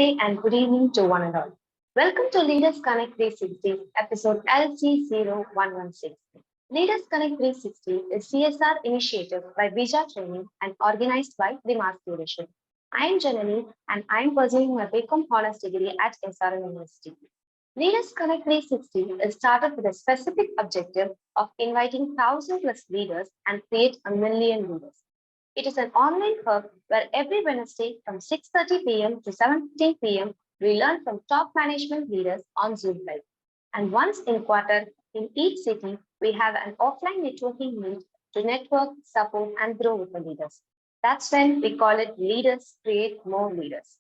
day and good evening to one and all. Welcome to Leaders Connect 360, episode LC0116. Leaders Connect 360 is CSR initiative by Vija Training and organized by the Mass Curation. I am Janani and I am pursuing my BCom Honors degree at SRM University. Leaders Connect 360 is started with a specific objective of inviting 1,000 plus leaders and create a million leaders. It is an online hub where every Wednesday from 6:30 p.m. to 7:15 p.m. we learn from top management leaders on Zoom Live. And once in quarter in each city, we have an offline networking meet to network, support, and grow with the leaders. That's when we call it Leaders Create More Leaders.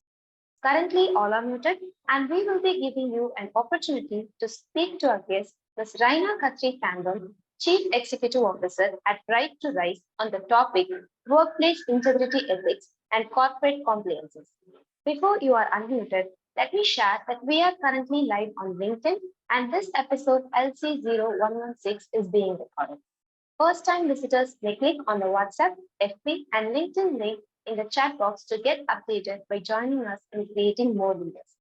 Currently, all are muted, and we will be giving you an opportunity to speak to our guest, Ms. Raina Khatri Kandon, Chief Executive Officer at Right to Rise, on the topic Workplace Integrity Ethics and Corporate Compliances. Before you are unmuted, let me share that we are currently live on LinkedIn, and this episode LC0116 is being recorded. First time visitors may click on the WhatsApp, FB, and LinkedIn link in the chat box to get updated by joining us in creating more leaders.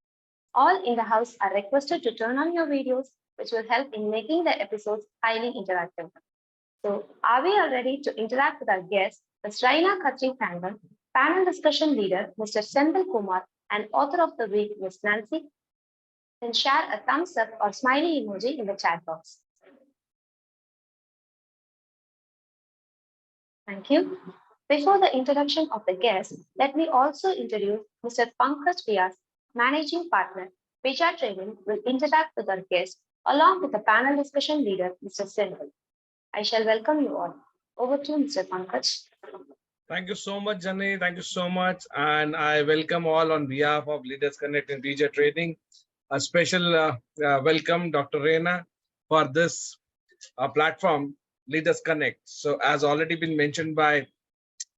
All in the house are requested to turn on your videos, which will help in making the episodes highly interactive. So, are we all ready to interact with our guest, Ms. Raina Khatri Kangan, panel discussion leader, Mr. Senthil Kumar, and author of the week, Ms. Nancy? Then share a thumbs up or smiley emoji in the chat box. Thank you. Before the introduction of the guest, let me also introduce Mr. Pankaj Vyas, Managing Partner, Vija Training, will interact with our guest along with the panel discussion leader, Mr. Senthil. I shall welcome you all. Over to you, Mr. Pankaj. Thank you so much, Jani. Thank you so much. And I welcome all on behalf of Leaders Connect and Vija Training. A special welcome, Dr. Reina, for this platform, Leaders Connect. So as already been mentioned by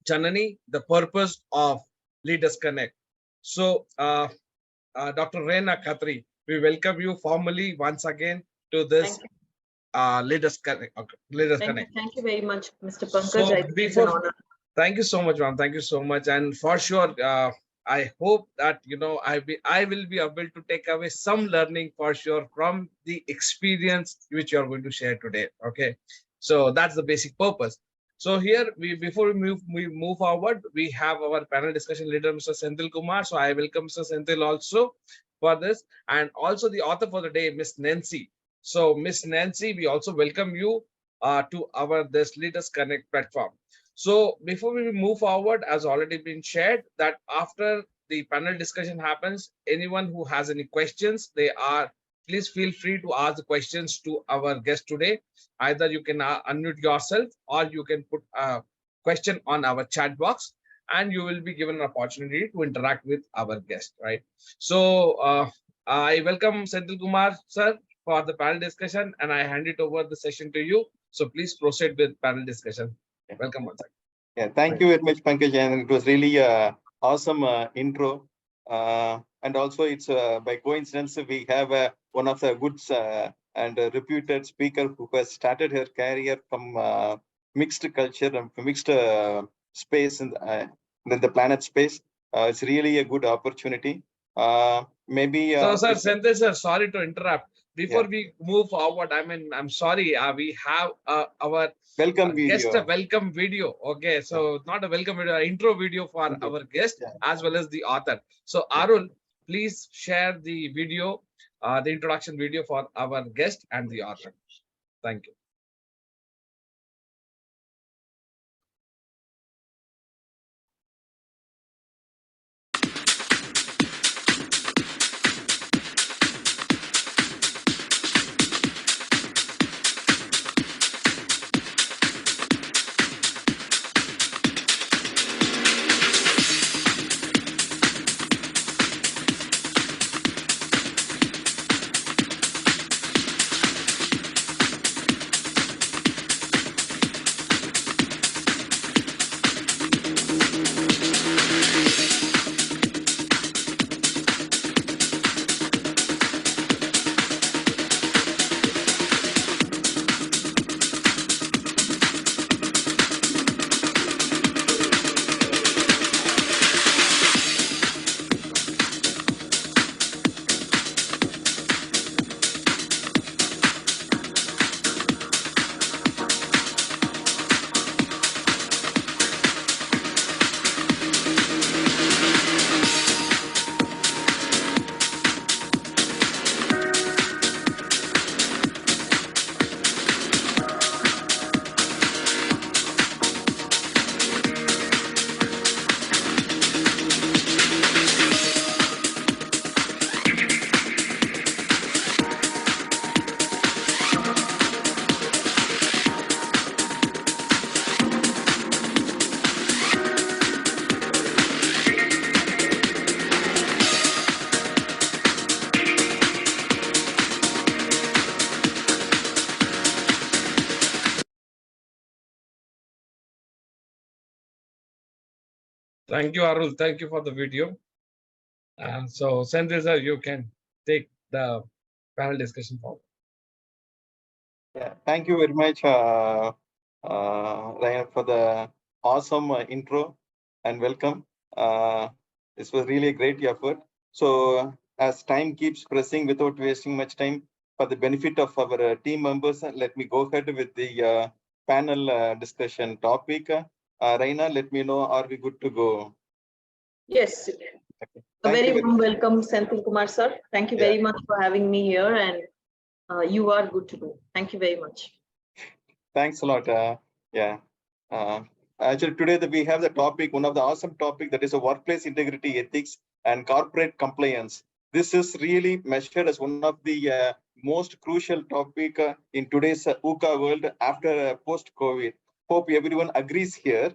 Janani, the purpose of Leaders Connect. So Dr. Reina Khatri, we welcome you formally once again to this Leaders Connect. Okay. Thank you very much, Mr. Pankaj. So thank you so much, ma'am. Thank you so much. And for sure, I hope that I will be able to take away some learning for sure from the experience which you are going to share today. Okay, so that's the basic purpose. So here, before we move forward, we have our panel discussion leader, Mr. Senthil Kumar. So I welcome Mr. Senthil also for this, and also the author for the day, Miss Nancy. So Miss Nancy, we also welcome you to our this Leaders Connect platform. So before we move forward, as already been shared, that after the panel discussion happens, anyone who has any questions, please feel free to ask the questions to our guest today. Either you can unmute yourself or you can put a question on our chat box and you will be given an opportunity to interact with our guest, right? So I welcome Senthil Kumar, sir, for the panel discussion, and I hand it over the session to you. So please proceed with panel discussion. Welcome once again. Yeah, thank you very much, Pankaj. And it was really awesome intro. And also, it's by coincidence we have one of the good and reputed speaker who has started her career from mixed culture and mixed space in the planet space. It's really a good opportunity. Maybe. So, sir, Senthil, sir, sorry to interrupt. Before we move forward, I'm sorry, we have our welcome video. Guest a welcome video. Okay, so not a welcome video, intro video for our guest as well as the author. So Arul, please share the video, the introduction video for our guest and the author. Thank you. Thank you, Arul. Thank you for the video. So, Sendhil sir, you can take the panel discussion forward. Yeah, thank you very much, Ryan, for the awesome intro and welcome. This was really a great effort. So, as time keeps pressing, without wasting much time, for the benefit of our team members, let me go ahead with the panel discussion topic. Raina, let me know, are we good to go? Yes, Okay. a Thank you very very warm welcome, Senthil Kumar sir. Thank you Yeah. very much for having me here, and you are good to go. Thank you very much. Thanks a lot. Yeah. Actually, today we have the topic, one of the awesome topic, that is a workplace integrity ethics and corporate compliance. This is really measured as one of the most crucial topic in today's VUCA world after post-COVID. Hope everyone agrees here.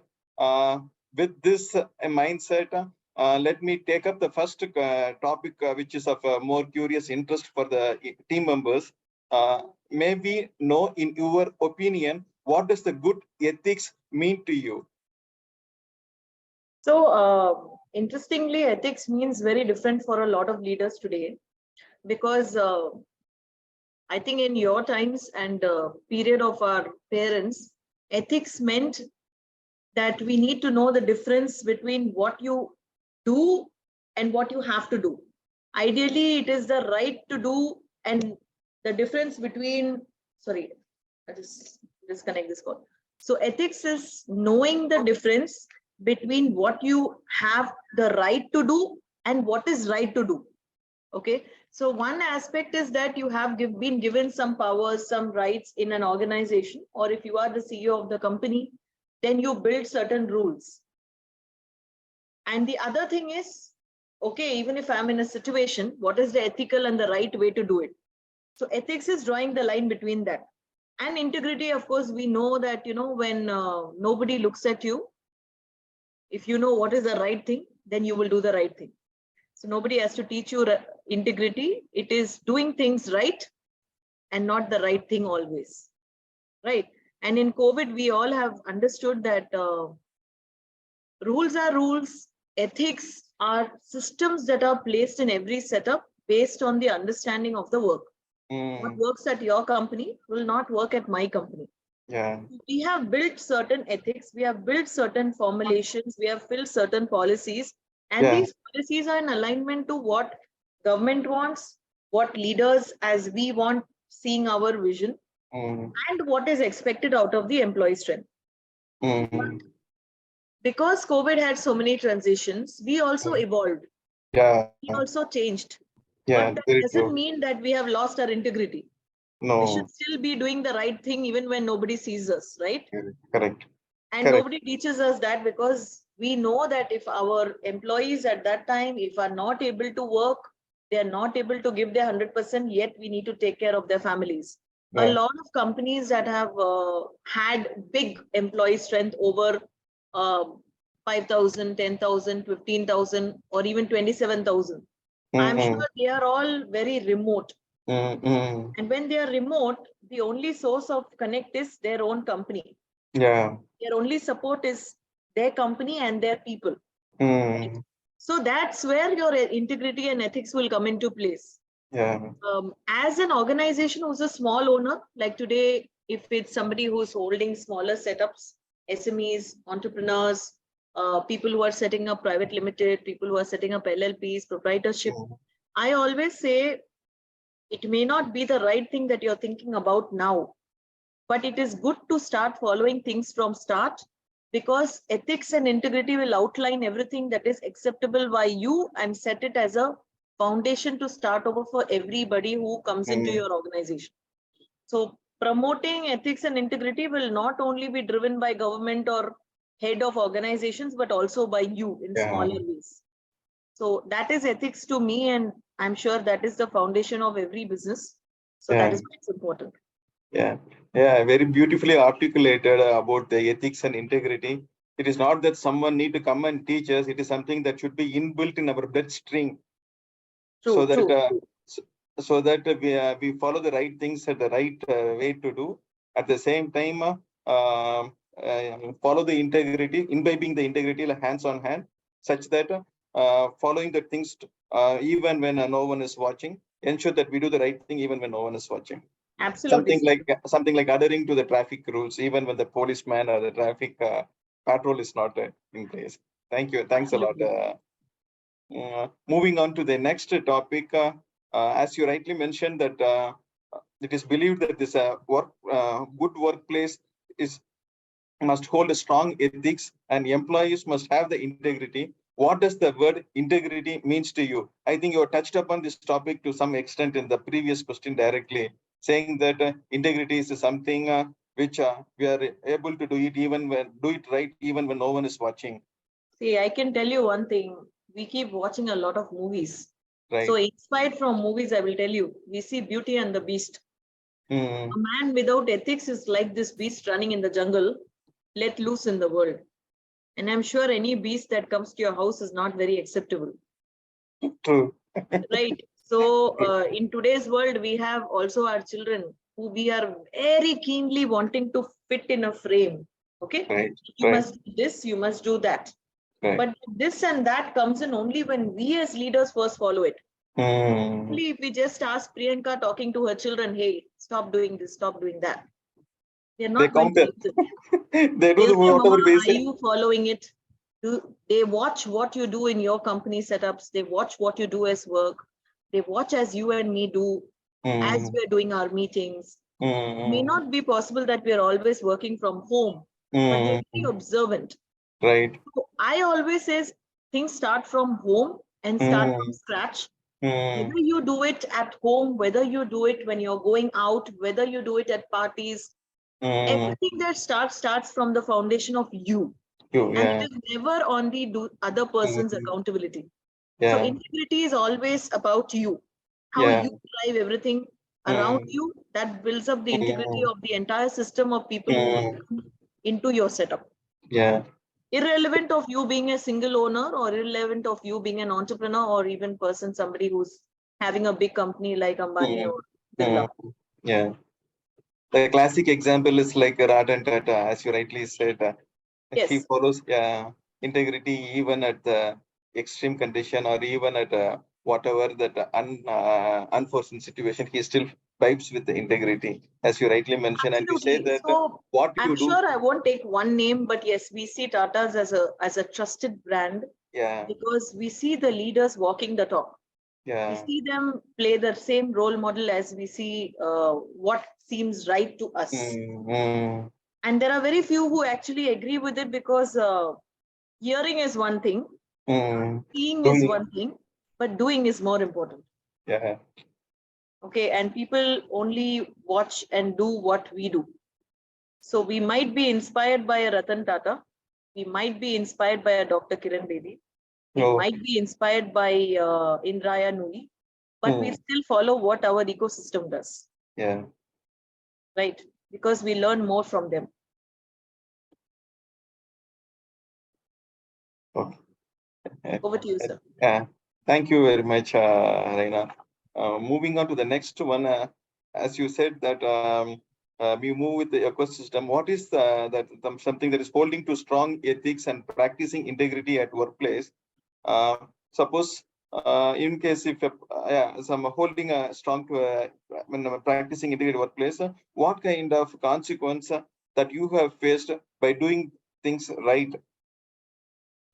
With this mindset, let me take up the first topic, which is of more curious interest for the team members. May we know, in your opinion, what does the good ethics mean to you? So, interestingly, ethics means very different for a lot of leaders today, because I think in your times and period of our parents, ethics meant that we need to know the difference between what you do and what you have to do. Ideally, it is the right to do, and the difference between, sorry, I just disconnect this call. So ethics is knowing the difference between what you have the right to do and what is right to do. Okay, so one aspect is that you have been given some powers, some rights in an organization, or if you are the CEO of the company, then you build certain rules. And the other thing is, okay, even if I'm in a situation, what is the ethical and the right way to do it? So ethics is drawing the line between that. And integrity, of course, we know that, when nobody looks at you, if you know what is the right thing, then you will do the right thing. So nobody has to teach you integrity. It is doing things right and not the right thing always, right? And in COVID, we all have understood that rules are rules. Ethics are systems that are placed in every setup based on the understanding of the work. What works at your company will not work at my company. Yeah. We have built certain ethics, we have built certain formulations, we have built certain policies, and Yeah. these policies are in alignment to what government wants, what leaders as we want seeing our vision, and what is expected out of the employee strength. Because COVID had so many transitions, we also evolved. Yeah. We also changed. Yeah. But that Very doesn't true. mean that we have lost our integrity. We No. should still be doing the right thing even when nobody sees us, right? Correct. And Correct. nobody teaches us that, because we know that if our employees at that time, if are not able to work, they are not able to give their 100%, yet we need to take care of their families. A Yeah. lot of companies that have had big employee strength over 5,000, 10,000, 15,000, or even 27,000. I'm sure they are all very remote. And when they are remote, the only source of connect is their own company. Yeah. Their only support is their company and their people. So that's where your integrity and ethics will come into place. Yeah. As an organization who's a small owner, like today, if it's somebody who's holding smaller setups, SMEs, entrepreneurs, people who are setting up private limited, people who are setting up LLPs, proprietorship, I always say it may not be the right thing that you're thinking about now, but it is good to start following things from start, because ethics and integrity will outline everything that is acceptable by you and set it as a foundation to start over for everybody who comes into your organization. So promoting ethics and integrity will not only be driven by government or head of organizations, but also by you in smaller ways. So that is ethics to me, and I'm sure that is the foundation of every business. So that is why it's important. Yeah, yeah, very beautifully articulated about the ethics and integrity. It is not that someone need to come and teach us. It is something that should be inbuilt in our bloodstream, so that we follow the right things at the right way to do. At the same time, follow the integrity, imbibing the integrity like hands on hand, such that following the things even when no one is watching, ensure that we do the right thing even when no one is watching. Absolutely. Something like adhering to the traffic rules, even when the policeman or the traffic patrol is not in place. Thank you. Thanks a lot. Moving on to the next topic, as you rightly mentioned that it is believed that this good workplace must hold a strong ethics and employees must have the integrity. What does the word integrity means to you? I think you touched upon this topic to some extent in the previous question directly, saying that integrity is something which we are able to do it right even when no one is watching. See, I can tell you one thing. We keep watching a lot of movies. Right. So inspired from movies, I will tell you, we see Beauty and the Beast. Mm. A man without ethics is like this beast running in the jungle, let loose in the world. And I'm sure any beast that comes to your house is not very acceptable. True. Right. So in today's world, we have also our children who we are very keenly wanting to fit in a frame. Okay. Right. You Right. must do this, you must do that. Right. But this and that comes in only when we as leaders first follow it. Mm. Only if we just ask Priyanka talking to her children, hey, stop doing this, stop doing that. They're They not going to counter. listen. They do They'll say, whatever Mama, they are say. you following it? They watch what you do in your company setups. They watch what you do as work. They watch as you and me do as Mm. we're doing our meetings. It may Mm. not be possible that we're always working from home, but they're very observant. Right. So I always say things start from home and start from scratch. Whether you do it at home, whether you do it when you're going out, whether you do it at parties, everything that starts from the foundation of you. And Yeah. it is never on the other person's Mhm. accountability. So Yeah. integrity is always about you, how Yeah. you drive everything around you. That builds up the integrity of the entire system of people who will come into your setup. Yeah. Irrelevant of you being a single owner or irrelevant of you being an entrepreneur or even somebody who's having a big company like Ambani or Birla. Yeah. The classic example is like Ratan Tata, as you rightly said. He Yes, follows integrity even at the extreme condition or even at whatever that unforeseen situation. He still vibes with the integrity, as you rightly mentioned. And you say absolutely. that So what I'm you do. sure I won't take one name, but yes, we see Tata's as a trusted brand Yeah. because we see the leaders walking the talk. We Yeah. see them play the same role model as we see what seems right to us. Mm. And there are very few who actually agree with it because hearing is one thing, seeing is one thing, but doing is more important. Yeah. Okay, and people only watch and do what we do. So we might be inspired by a Ratan Tata, we might be inspired by a Dr. Kiran Bedi, we No. might be inspired by Indraya Nui, but we still follow what our ecosystem does. Yeah. Right? Because we learn more from them. Okay. Over to you, sir. Yeah. Thank you very much, Raina. Moving on to the next one, as you said that we move with the ecosystem. What is something that is holding to strong ethics and practicing integrity at workplace? Suppose in case if some holding a strong practicing integrity workplace, what kind of consequence that you have faced by doing things right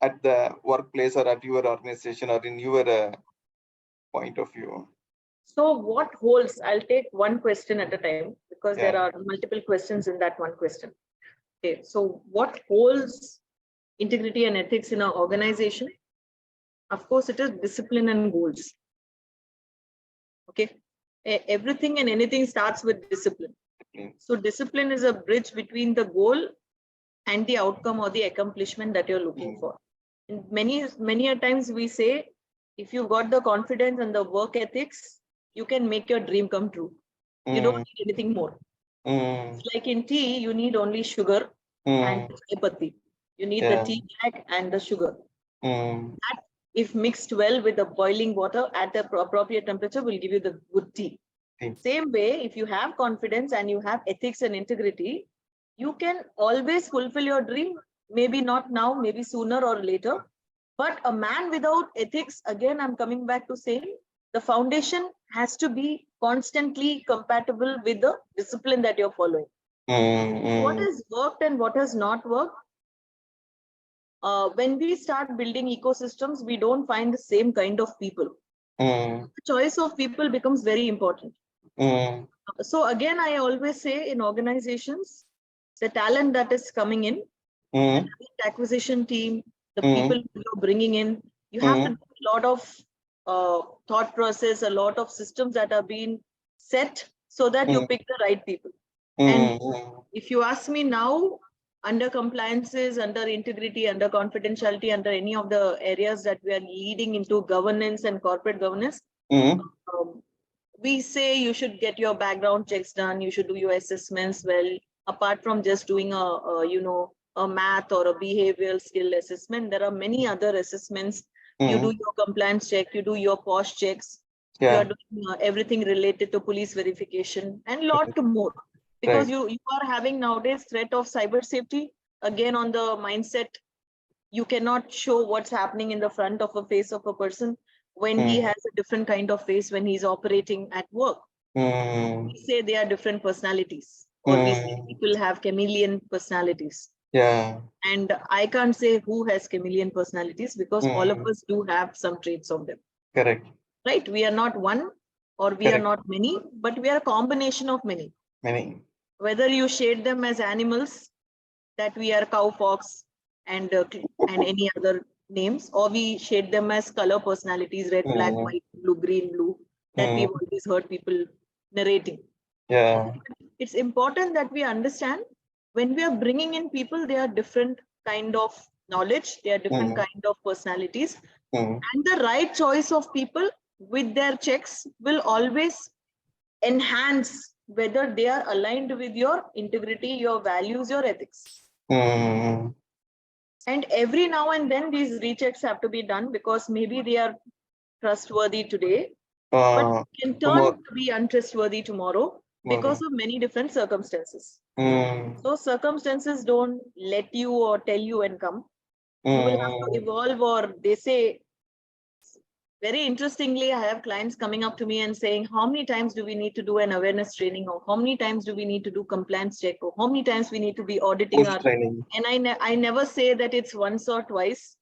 at the workplace or at your organization or in your point of view? So what holds, I'll take one question at a time because there Yeah. are multiple questions in that one question. Okay, so what holds integrity and ethics in our organization? Of course, it is discipline and goals. Okay, everything and anything starts with discipline. So discipline is a bridge between the goal and the outcome or the accomplishment that you're looking for. And many a times we say, if you've got the confidence and the work ethics, you can make your dream come true. You don't need anything more. It's like in tea, you need only sugar and chai patti. You need the tea bag and the sugar. That, if mixed well with the boiling water at the appropriate temperature, will give you the good tea. Same way, if you have confidence and you have ethics and integrity, you can always fulfill your dream. Maybe not now, maybe sooner or later, But a man without ethics, again, I'm coming back to saying the foundation has to be constantly compatible with the discipline that you're following. What has worked and what has not worked? When we start building ecosystems, we don't find the same kind of people. The choice of people becomes very important. So again, I always say in organizations, the talent that is coming in, the acquisition team, the people you're bringing in, you have to do a lot of thought process, a lot of systems that are being set so that you pick the right people. And if you ask me now, under compliances, under integrity, under confidentiality, under any of the areas that we are leading into governance and corporate governance, we say you should get your background checks done, you should do your assessments well, apart from just doing a math or a behavioral skill assessment. There are many other assessments. You do your compliance check, you do your POSH checks, you are doing everything related to police verification and lot more. Because you are having nowadays threat of cyber safety. Again, on the mindset, you cannot show what's happening in the front of a face of a person when he has a different kind of face when he's operating at work. We say they are different personalities, or we say people have chameleon personalities. Yeah. And I can't say who has chameleon personalities because all of us do have some traits of them. Correct. Right? We are not one or we are not many, but we are a combination of many. Many. Whether you shade them as animals, that we are cow, fox, and any other names, or we shade them as color personalities, red, black, white, blue, green, blue, that we've always heard people narrating. Yeah. It's important that we understand when we are bringing in people, they are different kind of knowledge, they are different kind of personalities, and the right choice of people with their checks will always enhance whether they are aligned with your integrity, your values, your ethics. And every now and then these rechecks have to be done because maybe they are trustworthy today, but can turn to be untrustworthy tomorrow because of many different circumstances. So circumstances don't let you or tell you and come. You will have to evolve, or they say, very interestingly, I have clients coming up to me and saying, how many times do we need to do an awareness training, or how many times do we need to do compliance check, or how many times we need to be auditing our training. And I never say that it's once or twice.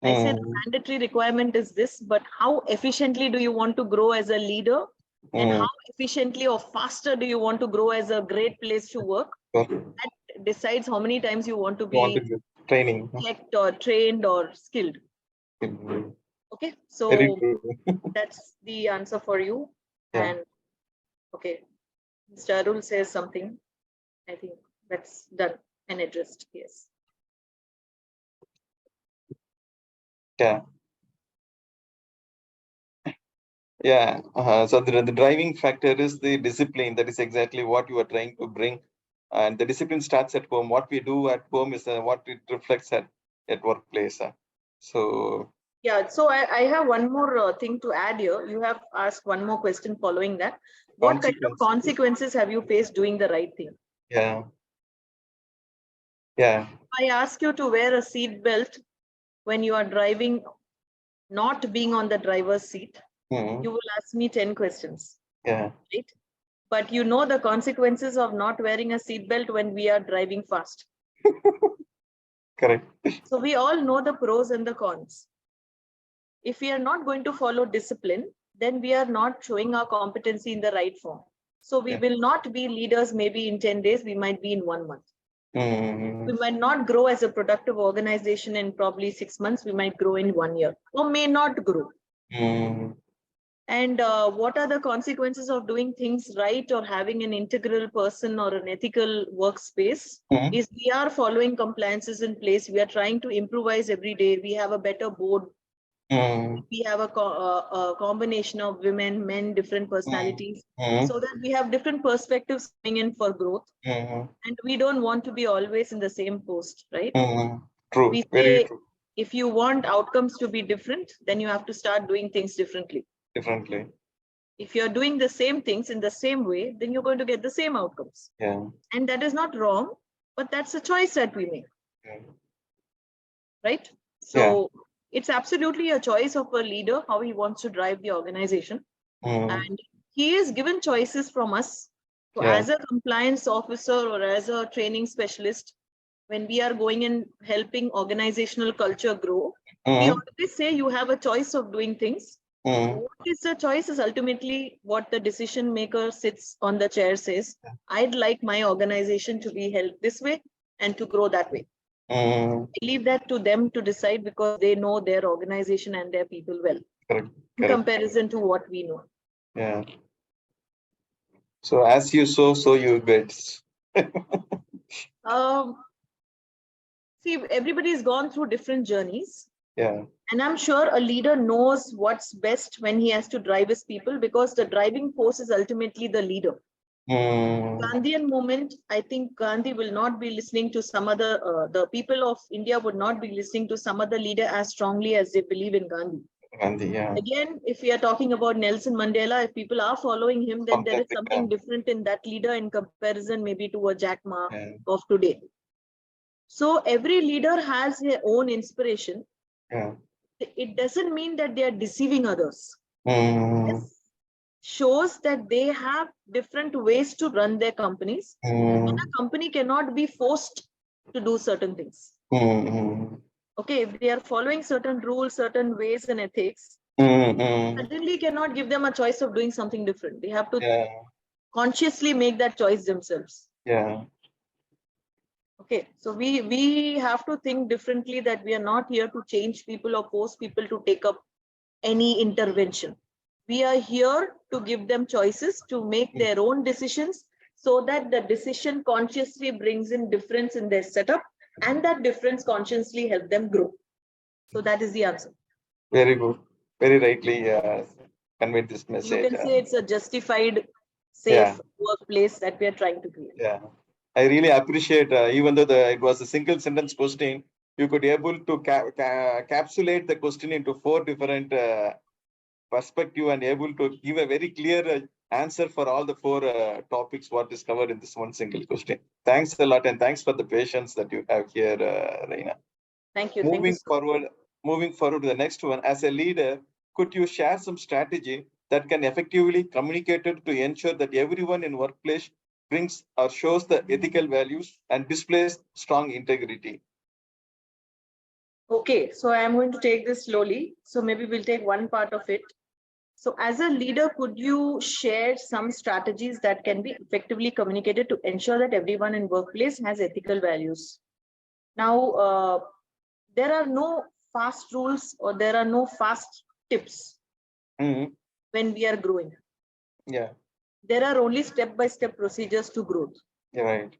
I say the mandatory requirement is this, but how efficiently do you want to grow as a leader? And how efficiently or faster do you want to grow as a great place to work? That decides how many times you want to be training, checked or trained or skilled. Okay, so that's the answer for you. Yeah. And okay, Mr. Arul says something. I think that's done and addressed. Yes. Yeah. Yeah. So the driving factor is the discipline. That is exactly what you are trying to bring. And the discipline starts at home. What we do at home is what it reflects at workplace. So yeah, so I have one more thing to add here. You have asked one more question following that. What kind of consequences have you faced doing the right thing? Yeah. Yeah. I ask you to wear a seat belt when you are driving, not being on the driver's seat. You will ask me 10 questions. Yeah. Right? But you know the consequences of not wearing a seat belt when we are driving fast. Correct. So we all know the pros and the cons. If we are not going to follow discipline, then we are not showing our competency in the right form. So we will not be leaders maybe in 10 days, we might be in 1 month. We might not grow as a productive organization in probably 6 months, we might grow in 1 year or may not grow. And what are the consequences of doing things right or having an integral person or an ethical workspace? Is we are following compliances in place. We are trying to improvise every day. We have a better board. We have a combination of women, men, different personalities, so that we have different perspectives coming in for growth. And we don't want to be always in the same post, right? True. We Very say, true. if you want outcomes to be different, then you have to start doing things differently. If you're doing the same things in the same way, then you're going to get the same outcomes. Yeah. And that is not wrong, but that's a choice that we make. Right? So it's absolutely a choice of a leader how he wants to drive the organization. And he is given choices from us. So Yeah. as a compliance officer or as a training specialist, when we are going and helping organizational culture grow, we always say you have a choice of doing things. What is the choice is ultimately what the decision maker sits on the chair says. I'd like my organization to be held this way and to grow that way. I leave that to them to decide because they know their organization and their people well Correct. in Correct. comparison to what we know. Yeah. So as you sow, so you get. See, everybody's gone through different journeys. Yeah. And I'm sure a leader knows what's best when he has to drive his people because the driving force is ultimately the leader. Gandhian movement, I think Gandhi will not be listening to some other, the people of India would not be listening to some other leader as strongly as they believe in Gandhi. Gandhi, yeah. Again, if we are talking about Nelson Mandela, if people are following him, then there is something different in that leader in comparison maybe to a Jack Ma of today. So every leader has their own inspiration. Yeah. It doesn't mean that they are deceiving others. Mm. This shows that they have different ways to run their companies. And a company cannot be forced to do certain things. Okay, if they are following certain rules, certain ways and ethics, suddenly cannot give them a choice of doing something different. They have to consciously make that choice themselves. Yeah. Okay, so we have to think differently that we are not here to change people or force people to take up any intervention. We are here to give them choices to make their own decisions so that the decision consciously brings in difference in their setup and that difference consciously help them grow. So that is the answer. Very good. Very rightly conveyed this message. You can say it's a justified, safe workplace that we are trying to create. Yeah. I really appreciate, even though it was a single sentence question, you could able to capsulate the question into 4 different perspective and able to give a very clear answer for all the 4 topics what is covered in this one single question. Thanks a lot and thanks for the patience that you have here, Reina. Thank you. Moving Thank you moving forward to the next one, as a leader, could you share some strategy that can effectively communicate it to ensure that everyone in workplace brings or shows the ethical values and displays strong integrity? Okay, so I am going to take this slowly. So maybe we'll take one part of it. So as a leader, could you share some strategies that can be effectively communicated to ensure that everyone in workplace has ethical values? Now, there are no fast rules or there are no fast tips when we are growing. Yeah. There are only step-by-step procedures to growth. You're right.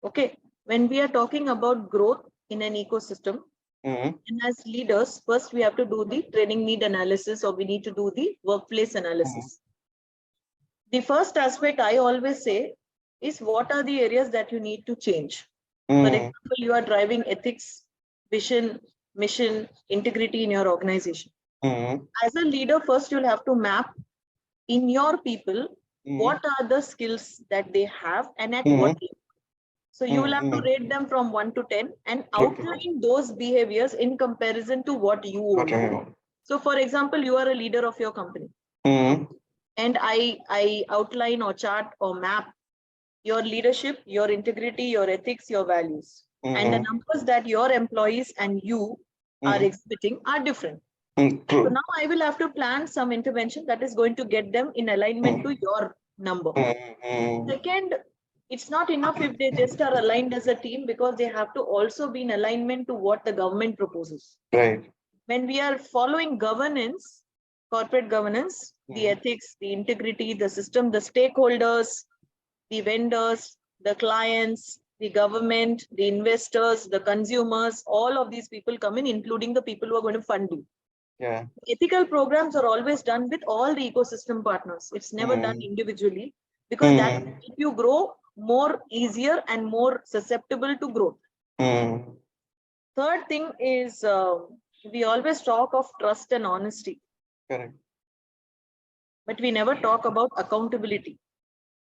Okay. When we are talking about growth in an ecosystem, and as leaders, first we have to do the training need analysis or we need to do the workplace analysis. The first aspect I always say is what are the areas that you need to change? For example, you are driving ethics, vision, mission, integrity in your organization. As a leader, first you'll have to map in your people what are the skills that they have and at what level. So you will have to rate them from 1 to 10 and outline those behaviors in comparison to what you own. So for example, you are a leader of your company. And I outline or chart or map your leadership, your integrity, your ethics, your values. And the numbers that your employees and you are exhibiting are different. So now I will have to plan some intervention that is going to get them in alignment to your number. Second, it's not enough if they just are aligned as a team because they have to also be in alignment to what the government proposes. Right. When we are following governance, corporate governance, the ethics, the integrity, the system, the stakeholders, the vendors, the clients, the government, the investors, the consumers, all of these people come in, including the people who are going to fund you. Yeah. Ethical programs are always done with all the ecosystem partners. It's never done individually because that will help you grow more easier and more susceptible to growth. Third thing is we always talk of trust and honesty. Correct. But we never talk about accountability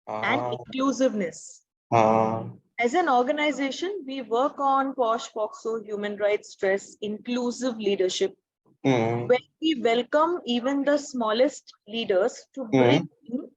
and inclusiveness. As an organization, we work on POSH, POXO, human rights, stress, inclusive leadership, Mm. when we welcome even the smallest leaders to bring in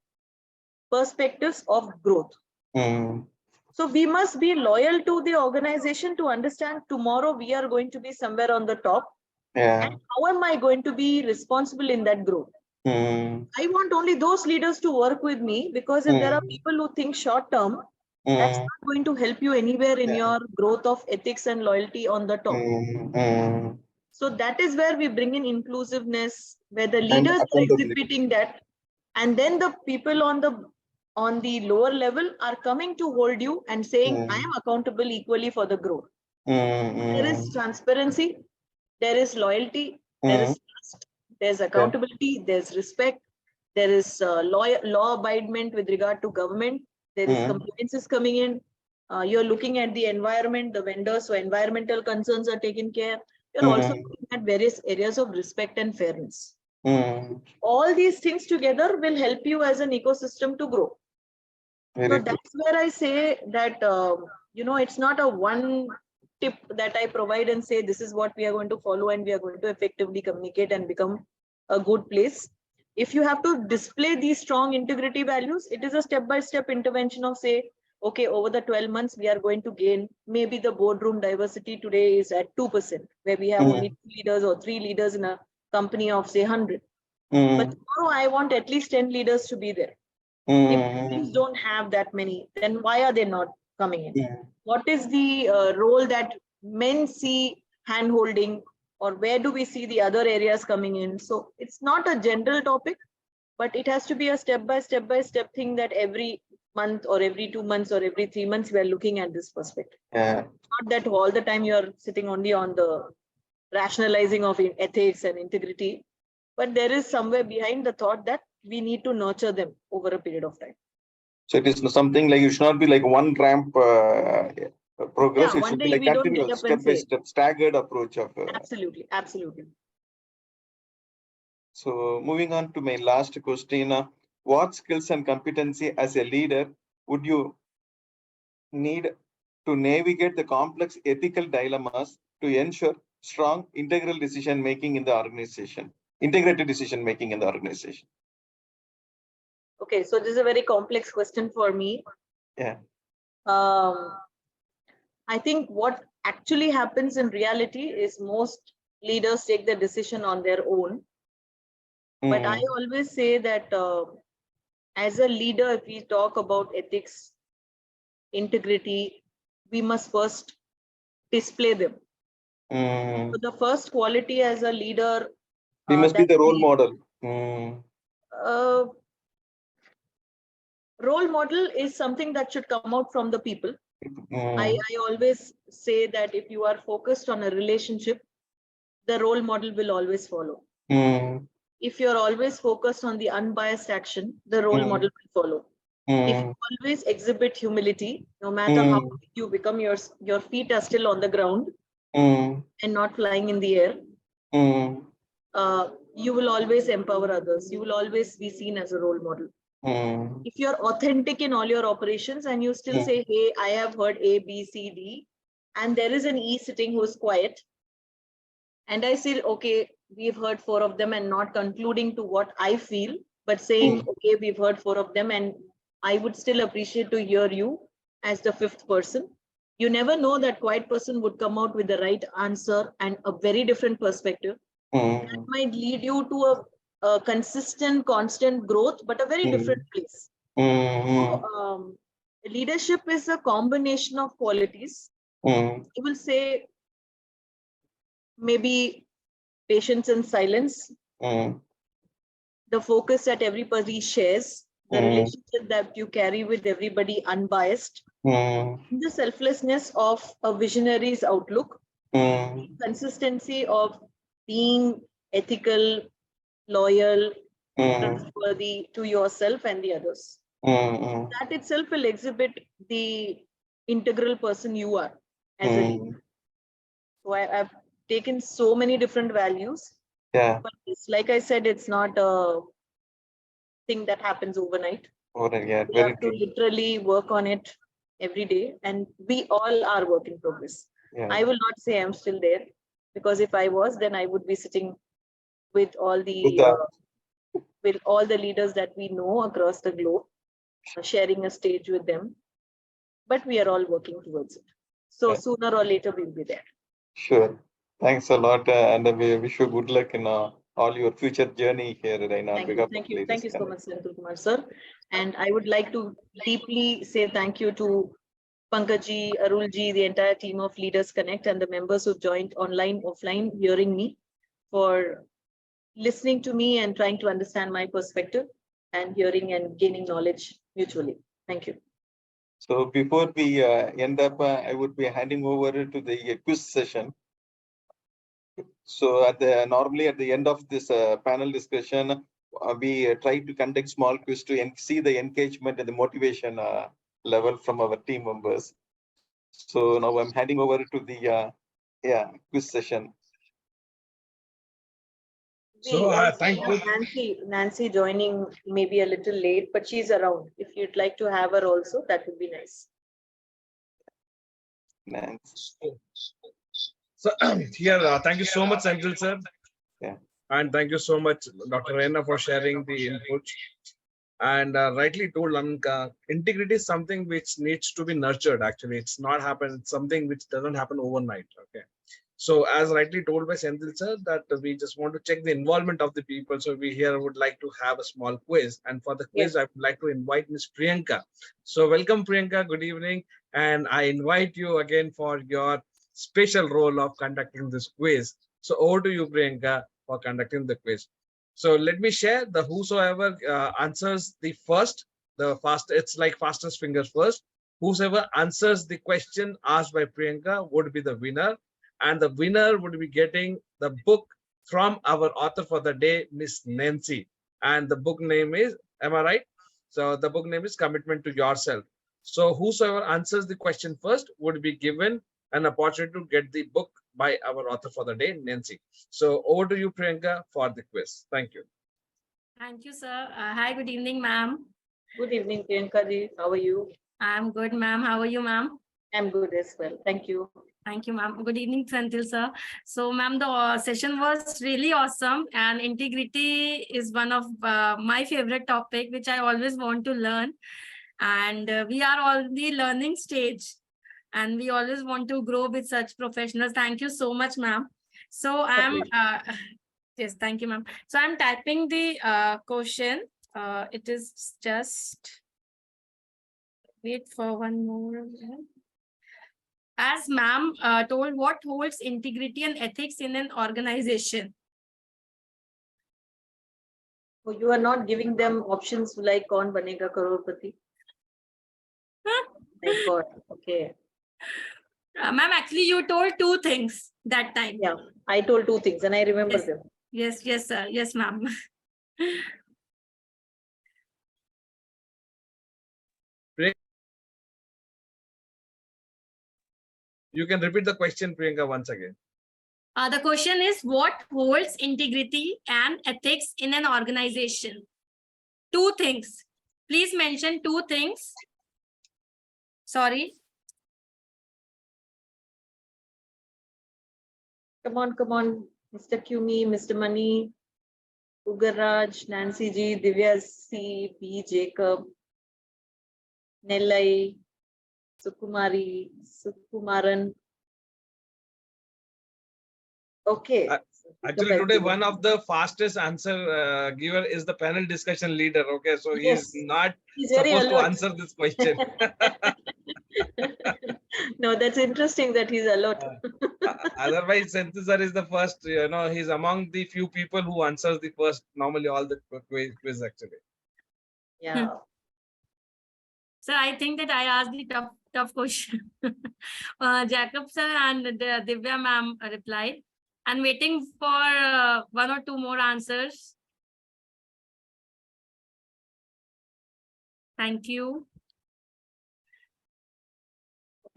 perspectives of growth. Mm. So we must be loyal to the organization to understand tomorrow we are going to be somewhere on the top. Yeah. And how am I going to be responsible in that growth? Mm. I want only those leaders to work with me, because if there are people who think short term, that's Mm. not going to help you anywhere in Yeah. your growth of ethics and loyalty on the top. Mm. Mm. So that is where we bring in inclusiveness, where the And leaders are accountability. exhibiting that, and then the people on the lower level are coming to hold you and saying, I am accountable equally for the growth. There is transparency, there is loyalty, there is trust, there's accountability, there's respect, there is law abidement with regard to government, there is compliances coming in. You're looking at the environment, the vendors, so environmental concerns are taken care. You're also looking at various areas of respect and fairness. All these things together will help you as an ecosystem to grow. Very So good. that's where I say that, it's not a one tip that I provide and say, this is what we are going to follow and we are going to effectively communicate and become a good place. If you have to display these strong integrity values, it is a step-by-step intervention of, say, okay, over the 12 months, we are going to gain, maybe the boardroom diversity today is at 2%, where we have only 2 leaders or 3 leaders in a company of, say, 100. But tomorrow I want at least 10 leaders to be there. If teams don't have that many, then why are they not coming in? What is the role that men see hand-holding, or where do we see the other areas coming in? So it's not a general topic, but it has to be a step-by-step thing that every month or every 2 months or every 3 months, we are looking at this perspective. Yeah. Not that all the time you're sitting only on the rationalizing of ethics and integrity, but there is somewhere behind the thought that we need to nurture them over a period of time. So it is something like, you should not be like one ramp progress. Yeah, It one should be day like we don't get continuous, up and step by say. step, staggered approach of. Absolutely, absolutely. So moving on to my last question, what skills and competency as a leader would you need to navigate the complex ethical dilemmas to ensure strong integral decision making in the organization, integrated decision making in the organization? Okay, so this is a very complex question for me. Yeah. I think what actually happens in reality is most leaders take the decision on their own. But I always say that as a leader, if we talk about ethics, integrity, we must first display them. So the first quality as a leader, We must be that the role we- model. Role model is something that should come out from the people. I always say that if you are focused on a relationship, the role model will always follow. If you're always focused on the unbiased action, the role model will follow. If you always exhibit humility, no matter how big you become, your feet are still on the ground and not flying in the air. You will always empower others. You will always be seen as a role model. If you're authentic in all your operations and you still say, hey, I have heard A, B, C, D, and there is an E sitting who's quiet, and I say, okay, we've heard 4 of them, and not concluding to what I feel, but saying, okay, we've heard 4 of them, and I would still appreciate to hear you as the 5th person. You never know, that quiet person would come out with the right answer and a very different perspective. That might lead you to a consistent, constant growth, but a very different place. So, leadership is a combination of qualities. I will say maybe patience and silence, the focus that everybody shares, the relationship that you carry with everybody unbiased, the selflessness of a visionary's outlook, consistency of being ethical, loyal, trustworthy to yourself and the others. That itself will exhibit the integral person you are as a leader. So I've taken so many different values. Yeah. But it's, like I said, it's not a thing that happens overnight. Yeah, We very have to true. literally work on it every day, and we all are work in progress. Yeah. I will not say I'm still there, because if I was, then I would be sitting with all the leaders that we know across the globe, sharing a stage with them. But we are all working towards it. So Right. sooner or later we'll be there. Sure. Thanks a lot, and we wish you good luck in all your future journey here, Raina, on behalf of Thank Leaders you so Connect. much, Senthil Kumar sir. And I would like to deeply say thank you to Pankajji, Arulji, the entire team of Leaders Connect, and the members who joined online, offline, hearing me, for listening to me and trying to understand my perspective, and hearing and gaining knowledge mutually. Thank you. So before we end up, I would be handing over to the quiz session. So normally at the end of this panel discussion, we try to conduct small quiz to see the engagement and the motivation level from our team members. So now I'm handing over to the quiz session. So, We also thank you. have Nancy joining maybe a little late, but she's around. If you'd like to have her also, that would be nice. Nice. So here, thank you so much, Senthil sir. Yeah. And thank you so much, Dr. Raina, for sharing the input. And rightly told, integrity is something which needs to be nurtured. Actually, it's not happen. It's something which doesn't happen overnight. Okay. So as rightly told by Senthil sir, that we just want to check the involvement of the people. So we here would like to have a small quiz. And for the quiz, I would like to invite Ms. Priyanka. So welcome, Priyanka. Good evening. And I invite you again for your special role of conducting this quiz. So over to you, Priyanka, for conducting the quiz. So let me share the whosoever answers the first, it's like fastest fingers first. Whosoever answers the question asked by Priyanka would be the winner. And the winner would be getting the book from our author for the day, Miss Nancy. And the book name is, am I right? So the book name is Commitment to Yourself. So whosoever answers the question first would be given an opportunity to get the book by our author for the day, Nancy. So over to you, Priyanka, for the quiz. Thank you. Thank you, sir. Hi, good evening, ma'am. Good evening, Priyanka ji. How are you? I'm good, ma'am. How are you, ma'am? I'm good as well. Thank you. Thank you, ma'am. Good evening, Senthil, sir. So, ma'am, the session was really awesome, and integrity is one of my favorite topic, which I always want to learn. And we are all the learning stage, and we always want to grow with such professionals. Thank you so much, ma'am. So, I'm yes, thank you, ma'am. So, I'm typing the question. It is just wait for one more. As ma'am told, what holds integrity and ethics in an organization? So you are not giving them options like Kaun Banega Crorepati? My God. Okay. Ma'am, actually, you told two things that time. Yeah, I told two things and I remember Yes. them. Yes, yes, sir. Yes, ma'am. You can repeat the question, Priyanka, once again. The question is, what holds integrity and ethics in an organization? Two things. Please mention two things. Sorry. Come on, Mr. Kumi, Mr. Mani, Ugarraj, Nancy G, Divya C, B, Jacob, Nellai, Sukumari, Sukumaran. Okay. Actually, today one of the fastest answer giver is the panel discussion leader. Okay, so Yes. he's not He's very supposed to alert. answer this question. No, that's interesting that he's alert. Otherwise, Senthil sir is the first. He's among the few people who answers the first. Normally, all the quiz actually. Yeah. Sir, I think that I asked the tough question. Jacob sir and Divya ma'am replied. I'm waiting for one or two more answers. Thank you.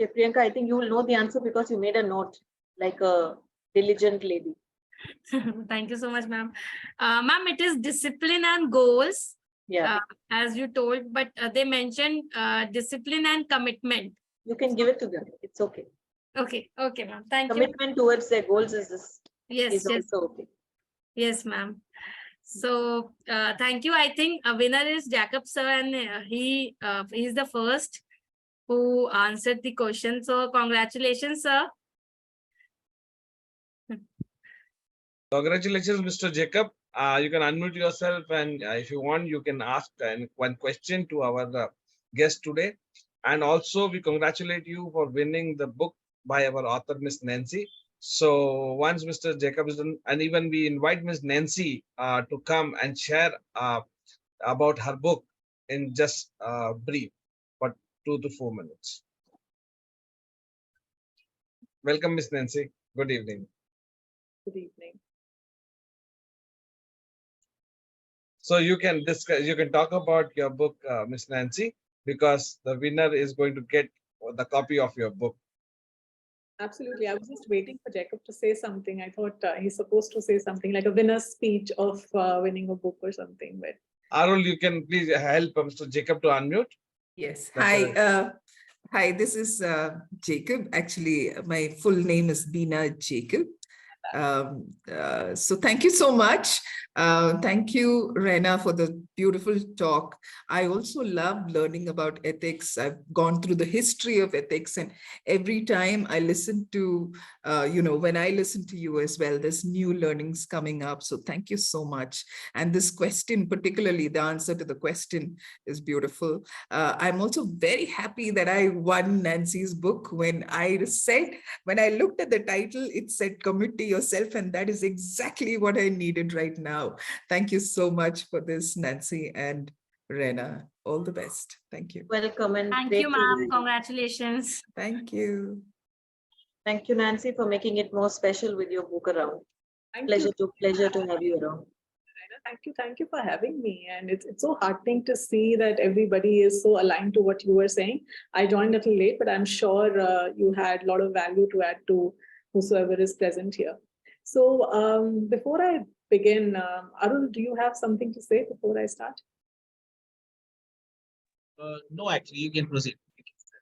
Okay, Priyanka, I think you will know the answer because you made a note like a diligent lady. Thank you so much, ma'am. Ma'am, it is discipline and goals, Yeah. as you told, but they mentioned discipline and commitment. You can give it to them. It's okay. Okay, ma'am. Thank you. Commitment towards their goals is Yes, yes. also okay. Yes, ma'am. So thank you. I think a winner is Jacob sir, and he's the first who answered the question. So congratulations, sir. Congratulations, Mr. Jacob. You can unmute yourself, and if you want, you can ask one question to our guest today. And also, we congratulate you for winning the book by our author, Miss Nancy. So once Mr. Jacob is done, and even we invite Miss Nancy to come and share about her book in just brief, for 2 to 4 minutes. Welcome, Miss Nancy. Good evening. Good evening. So you can discuss, you can talk about your book, Miss Nancy, because the winner is going to get the copy of your book. Absolutely. I was just waiting for Jacob to say something. I thought he's supposed to say something like a winner's speech of winning a book or something. But Arul, you can please help Mr. Jacob to unmute. Yes. That's Hi. right. Hi, this is Jacob. Actually, my full name is Beena Jacob. So thank you so much. Thank you, Rena, for the beautiful talk. I also love learning about ethics. I've gone through the history of ethics, and every time I listen to, when I listen to you as well, there's new learnings coming up. So thank you so much. And this question, particularly the answer to the question, is beautiful. I'm also very happy that I won Nancy's book. When I looked at the title, it said commit to yourself, and that is exactly what I needed right now. Thank you so much for this, Nancy and Rena. All the best. Thank you. Welcome and Thank great you, to ma'am. have you. Congratulations. Thank you. Thank you, Nancy, for making it more special with your book around. thank Pleasure you. to have you around. Thank you for having me. And it's so heartening to see that everybody is so aligned to what you were saying. I joined a little late, but I'm sure you had a lot of value to add to whosoever is present here. So before I begin, Arul, do you have something to say before I start? No, actually, you can proceed.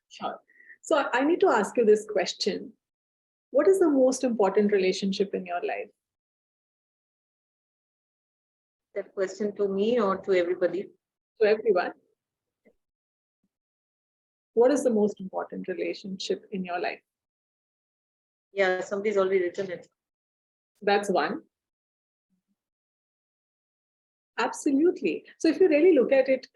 Sure. So I need to ask you this question. What is the most important relationship in your life? That question to me or to everybody? To everyone. What is the most important relationship in your life? Yeah, somebody's already written it. That's one. Absolutely. So if you really look at it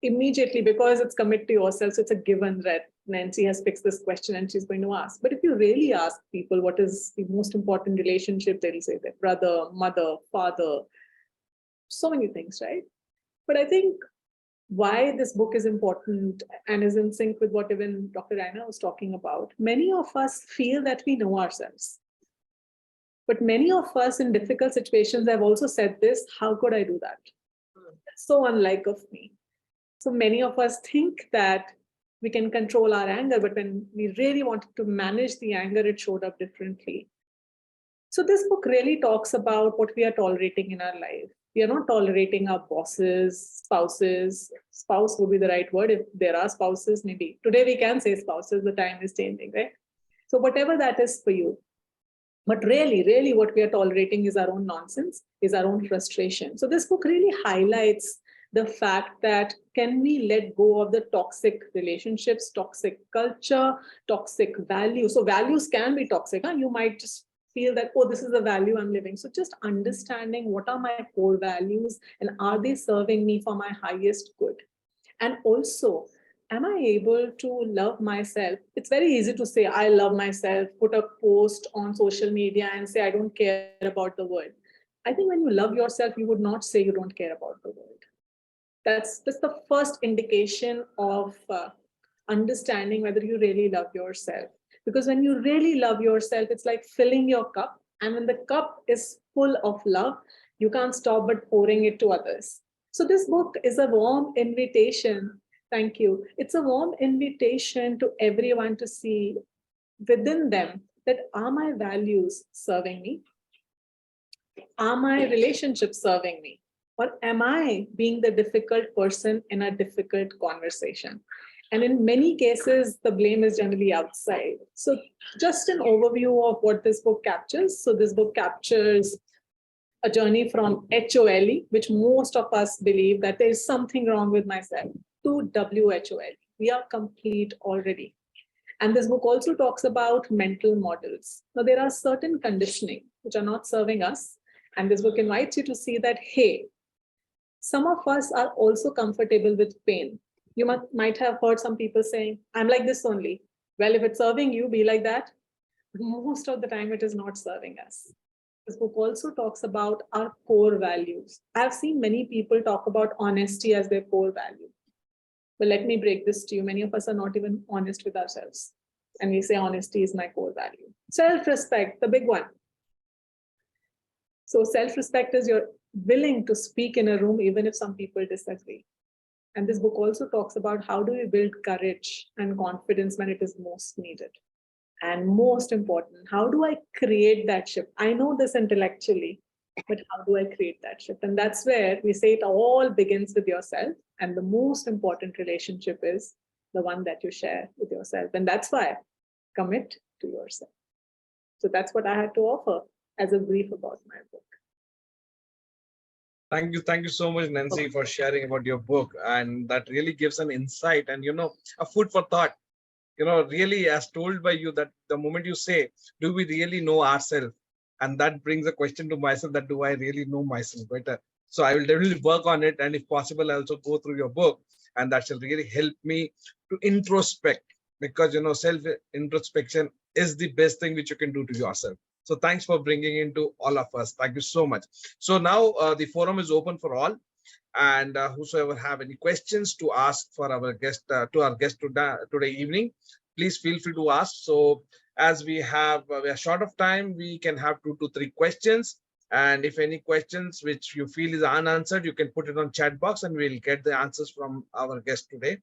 immediately, because it's commit to yourself, so it's a given that Nancy has fixed this question and she's going to ask. But if you really ask people what is the most important relationship, they'll say their brother, mother, father, so many things, right? But I think why this book is important and is in sync with what even Dr. Raina was talking about, many of us feel that we know ourselves. But many of us in difficult situations have also said this, how could I do that? That's so unlike of me. So many of us think that we can control our anger, but when we really wanted to manage the anger, it showed up differently. So this book really talks about what we are tolerating in our life. We are not tolerating our bosses, spouses. Spouse would be the right word if there are spouses, maybe. Today we can say spouses, the time is changing, right? So whatever that is for you. But really what we are tolerating is our own nonsense, is our own frustration. So this book really highlights the fact that can we let go of the toxic relationships, toxic culture, toxic values. So values can be toxic. Huh? You might just feel that, oh, this is the value I'm living. So just understanding what are my core values and are they serving me for my highest good? And also, am I able to love myself? It's very easy to say, I love myself, put a post on social media and say, I don't care about the world. I think when you love yourself, you would not say you don't care about the world. That's the first indication of understanding whether you really love yourself. Because when you really love yourself, it's like filling your cup. And when the cup is full of love, you can't stop but pouring it to others. So this book is a warm invitation. Thank you. It's a warm invitation to everyone to see within them that are my values serving me? Are my relationships serving me? Or am I being the difficult person in a difficult conversation? And in many cases, the blame is generally outside. So just an overview of what this book captures. So this book captures a journey from HOLE, which most of us believe that there is something wrong with myself, to WHOLE. We are complete already. And this book also talks about mental models. Now, there are certain conditioning which are not serving us. And this book invites you to see that, hey, some of us are also comfortable with pain. You might have heard some people saying, I'm like this only. Well, if it's serving you, be like that. Most of the time, it is not serving us. This book also talks about our core values. I've seen many people talk about honesty as their core value. But let me break this to you. Many of us are not even honest with ourselves. And we say honesty is my core value. Self-respect, the big one. So self-respect is you're willing to speak in a room even if some people disagree. And this book also talks about how do we build courage and confidence when it is most needed. And most important, how do I create that shift? I know this intellectually, but how do I create that shift? And that's where we say it all begins with yourself. And the most important relationship is the one that you share with yourself. And that's why commit to yourself. So that's what I had to offer as a brief about my book. Thank you so much, Nancy, for sharing about your book. And that really gives an insight and, a food for thought. Really, as told by you, that the moment you say, do we really know ourselves? And that brings a question to myself, that do I really know myself better? So I will definitely work on it. And if possible, I also go through your book, and that shall really help me to introspect, because, self introspection is the best thing which you can do to yourself. So thanks for bringing into all of us. Thank you so much. So now the forum is open for all. And whosoever have any questions to ask for our guest, today evening, please feel free to ask. So as we are short of time, we can have 2 to 3 questions. And if any questions which you feel is unanswered, you can put it on chat box and we'll get the answers from our guest today.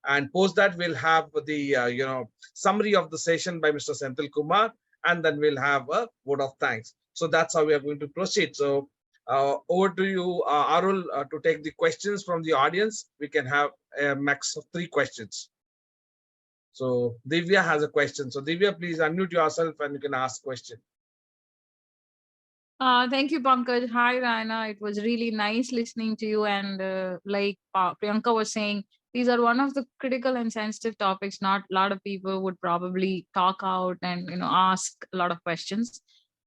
And post that, we'll have the summary of the session by Mr. Senthil Kumar, and then we'll have a vote of thanks. So that's how we are going to proceed. So over to you, Arul, to take the questions from the audience. We can have a max of 3 questions. So Divya has a question. So Divya, please unmute yourself and you can ask question. Thank you, Pankaj. Hi, Raina. It was really nice listening to you. And like Priyanka was saying, these are one of the critical and sensitive topics. Not a lot of people would probably talk out and ask a lot of questions.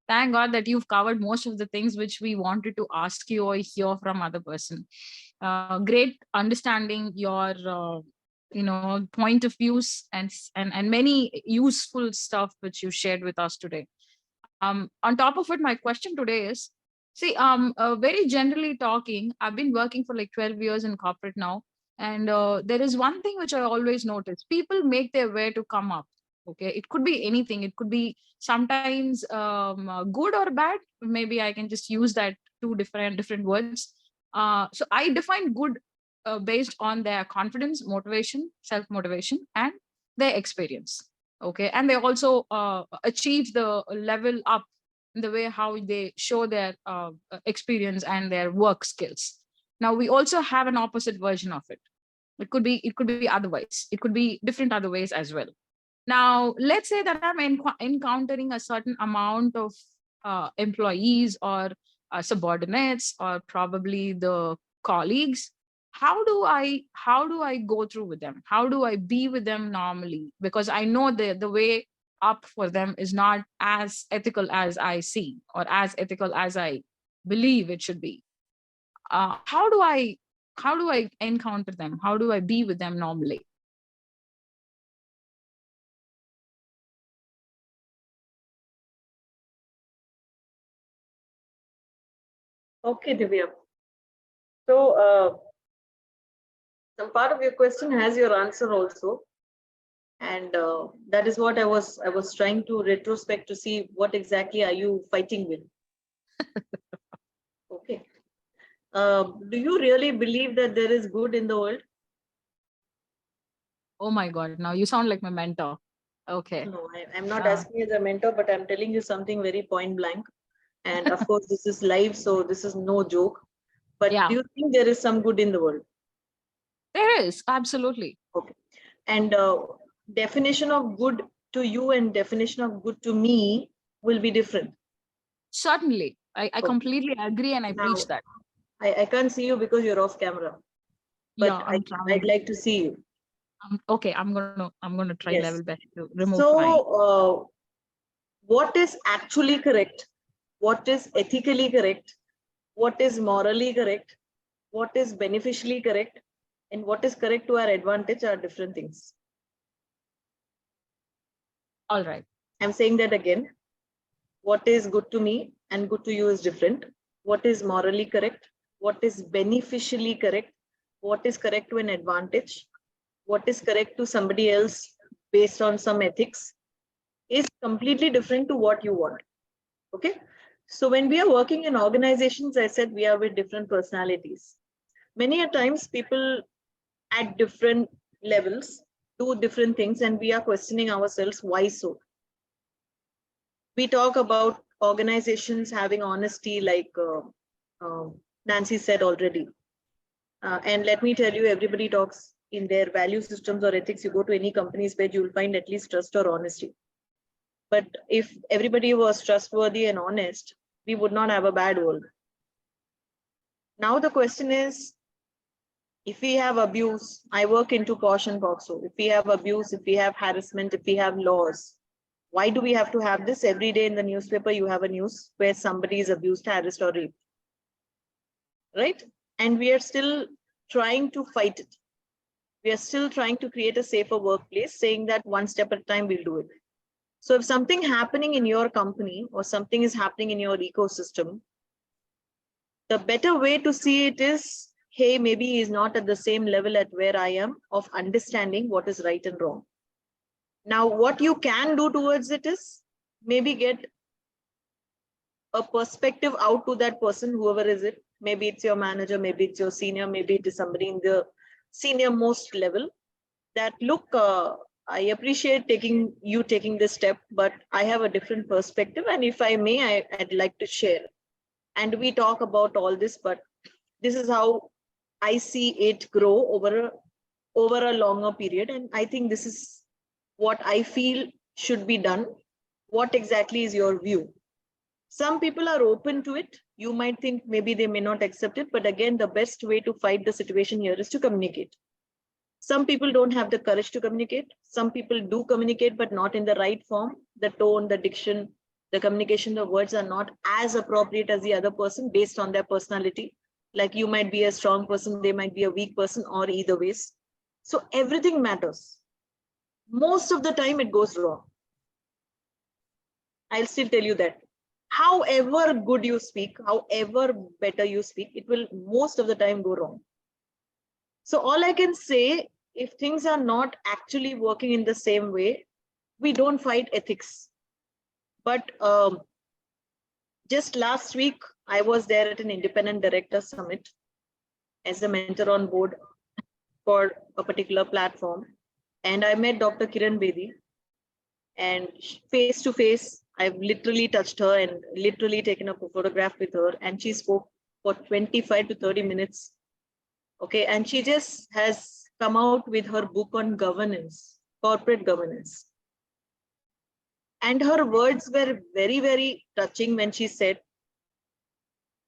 Thank God that you've covered most of the things which we wanted to ask you or hear from other person. Great understanding your point of views and many useful stuff which you shared with us today. On top of it, my question today is, see, very generally talking, I've been working for like 12 years in corporate now. And there is one thing which I always notice. People make their way to come up. Okay. It could be anything. It could be sometimes good or bad. Maybe I can just use that 2 different words. So I define good based on their confidence, motivation, self-motivation, and their experience. Okay. And they also achieve the level up in the way how they show their experience and their work skills. Now we also have an opposite version of it. It could be otherwise. It could be different other ways as well. Now, let's say that I'm encountering a certain amount of employees or subordinates or probably the colleagues. How do I go through with them? How do I be with them normally? Because I know the way up for them is not as ethical as I see or as ethical as I believe it should be. How do I encounter them? How do I be with them normally? Okay, Divya. So some part of your question has your answer also. And that is what I was trying to retrospect to see what exactly are you fighting with. Okay. Do you really believe that there is good in the world? Oh my God, now you sound like my mentor. Okay. No, I'm not asking you as a mentor, but I'm telling you something very point blank. And of course, this is live, so this is no joke. But Yeah. do you think there is some good in the world? There is, absolutely. Okay. And definition of good to you and definition of good to me will be different. Certainly. I Okay. completely agree and I Now, preach that. I can't see you because you're off camera, but Yeah, I'm I'd traveling. like to see you. Okay, I'm gonna try Yes. level best to remove So, my. what is actually correct? What is ethically correct? What is morally correct? What is beneficially correct? And what is correct to our advantage are different things. All right. I'm saying that again. What is good to me and good to you is different. What is morally correct? What is beneficially correct? What is correct to an advantage? What is correct to somebody else based on some ethics is completely different to what you want. Okay. So when we are working in organizations, I said we are with different personalities. Many a times people at different levels do different things and we are questioning ourselves, why so? We talk about organizations having honesty like Nancy said already. And let me tell you, everybody talks in their value systems or ethics. You go to any company's page, you'll find at least trust or honesty. But if everybody was trustworthy and honest, we would not have a bad world. Now the question is, if we have abuse, I work into POSH and POXO. If we have abuse, if we have harassment, if we have laws, why do we have to have this? Every day in the newspaper, you have a news where somebody is abused, harassed, or raped. Right? And we are still trying to fight it. We are still trying to create a safer workplace, saying that one step at a time we'll do it. So if something happening in your company or something is happening in your ecosystem, the better way to see it is, hey, maybe he's not at the same level at where I am of understanding what is right and wrong. Now, what you can do towards it is maybe get a perspective out to that person, whoever is it. Maybe it's your manager, maybe it's your senior, maybe it is somebody in the senior most level that, look, I appreciate you taking this step, but I have a different perspective. And if I may, I'd like to share. And we talk about all this, but this is how I see it grow over a longer period. And I think this is what I feel should be done. What exactly is your view? Some people are open to it. You might think maybe they may not accept it, but again, the best way to fight the situation here is to communicate. Some people don't have the courage to communicate. Some people do communicate, but not in the right form. The tone, the diction, the communication, the words are not as appropriate as the other person based on their personality. Like you might be a strong person, they might be a weak person, or either ways. So everything matters. Most of the time it goes wrong. I'll still tell you that. However good you speak, however better you speak, it will most of the time go wrong. So all I can say, if things are not actually working in the same way, we don't fight ethics. But just last week, I was there at an independent director summit as a mentor on board for a particular platform. And I met Dr. Kiran Bedi, and face to face, I've literally touched her and literally taken a photograph with her, and she spoke for 25 to 30 minutes. Okay, and she just has come out with her book on governance, corporate governance. And her words were very, very touching when she said,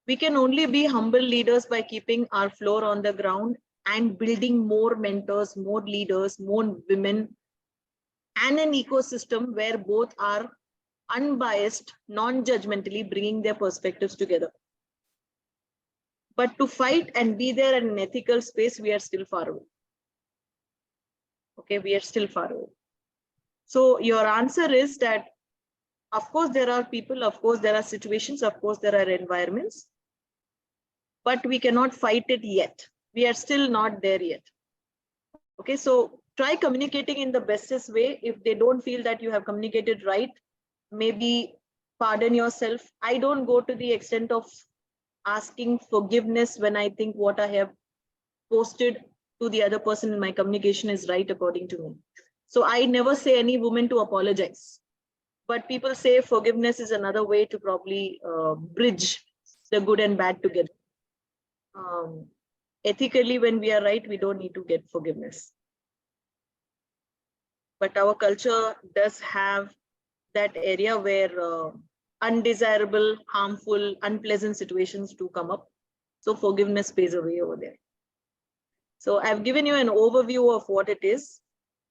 we can only be humble leaders by keeping our floor on the ground and building more mentors, more leaders, more women, and an ecosystem where both are unbiased, non-judgmentally bringing their perspectives together. But to fight and be there in an ethical space, we are still far away. Okay, we are still far away. So your answer is that, of course, there are people, of course, there are situations, of course, there are environments, but we cannot fight it yet. We are still not there yet. Okay, so try communicating in the bestest way. If they don't feel that you have communicated right, maybe pardon yourself. I don't go to the extent of asking forgiveness when I think what I have posted to the other person in my communication is right according to me. So I never say any woman to apologize. But people say forgiveness is another way to probably bridge the good and bad together. Ethically, when we are right, we don't need to get forgiveness. But our culture does have that area where undesirable, harmful, unpleasant situations do come up. So forgiveness plays a way over there. So I've given you an overview of what it is,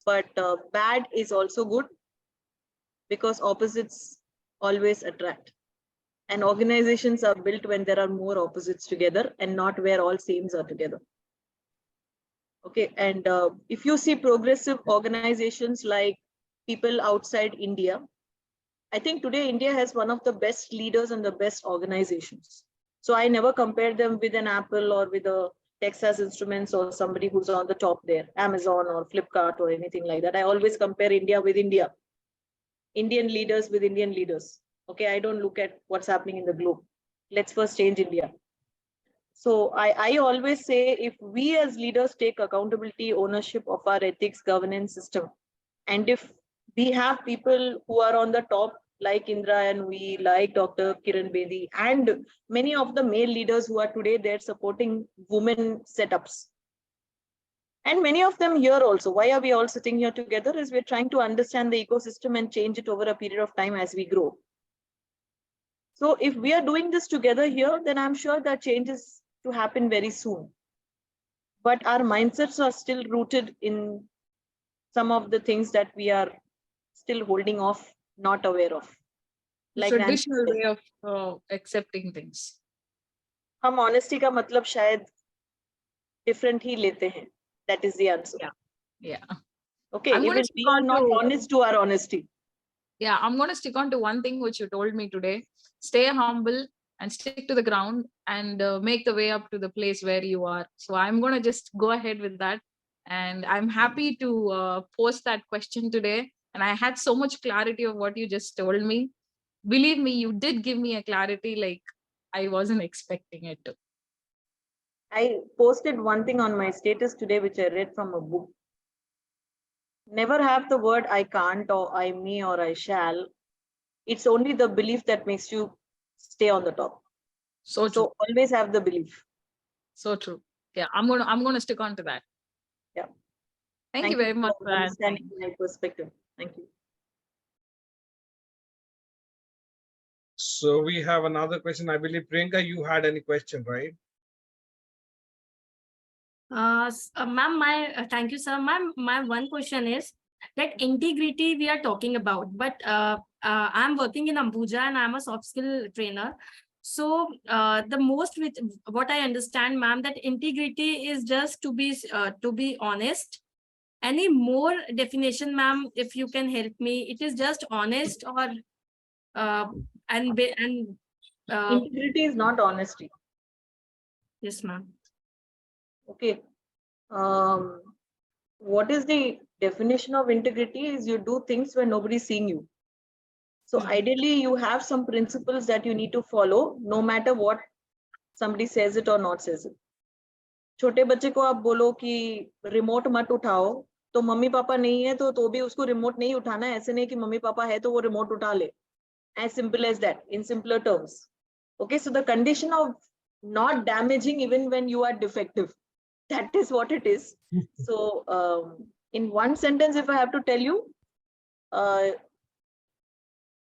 but bad is also good because opposites always attract. And organizations are built when there are more opposites together and not where all sames are together. Okay, and if you see progressive organizations like people outside India, I think today India has one of the best leaders and the best organizations. So I never compare them with an Apple or with a Texas Instruments or somebody who's on the top there, Amazon or Flipkart or anything like that. I always compare India with India, Indian leaders with Indian leaders. Okay, I don't look at what's happening in the globe. Let's first change India. So I always say, if we as leaders take accountability, ownership of our ethics governance system, and if we have people who are on the top, like Indra and we, like Dr. Kiran Bedi, and many of the male leaders who are today there supporting women setups. And many of them here also. Why are we all sitting here together? Is we're trying to understand the ecosystem and change it over a period of time as we grow. So if we are doing this together here, then I'm sure that change is to happen very soon. But our mindsets are still rooted in some of the things that we are still holding off, not aware of. Like Traditional way of accepting things. हम honesty का मतलब शायद different ही लेते हैं. That is the answer. Yeah. Okay, I'm gonna even we are not honest to our honesty. Yeah, I'm going to stick on to one thing which you told me today. Stay humble and stick to the ground and make the way up to the place where you are. So I'm going to just go ahead with that. And I'm happy to post that question today. And I had so much clarity of what you just told me. Believe me, you did give me a clarity like I wasn't expecting it to. I posted one thing on my status today, which I read from a book. Never have the word I can't or I may or I shall. It's only the belief that makes you stay on the top. So true. So always have the belief. So true. Yeah, I'm gonna stick on to that. Yeah. Thank you very much for for answering. understanding my perspective. Thank you. So we have another question. I believe Priyanka, you had any question, right? Ma'am, thank you, sir. Ma'am, my one question is that integrity we are talking about, but I'm working in Ambuja and I'm a soft skill trainer. So the most with what I understand, ma'am, that integrity is just to be honest. Any more definition, ma'am, if you can help me? It is just honest or Integrity is not honesty. yes, ma'am. Okay. What is the definition of integrity? Is you do things when nobody's seeing you. So ideally, you have some principles that you need to follow, no matter what somebody says it or not says it. छोटे बच्चे को आप बोलो कि remote मत उठाओ, तो mummy papa नहीं है तो भी उसको रिमोट नहीं उठाना है. ऐसे नहीं कि मम्मी पापा है तो वो रिमोट उठा ले. As simple as that, in simpler terms. Okay, so the condition of not damaging even when you are defective, that is what it is. So in one sentence, if I have to tell you,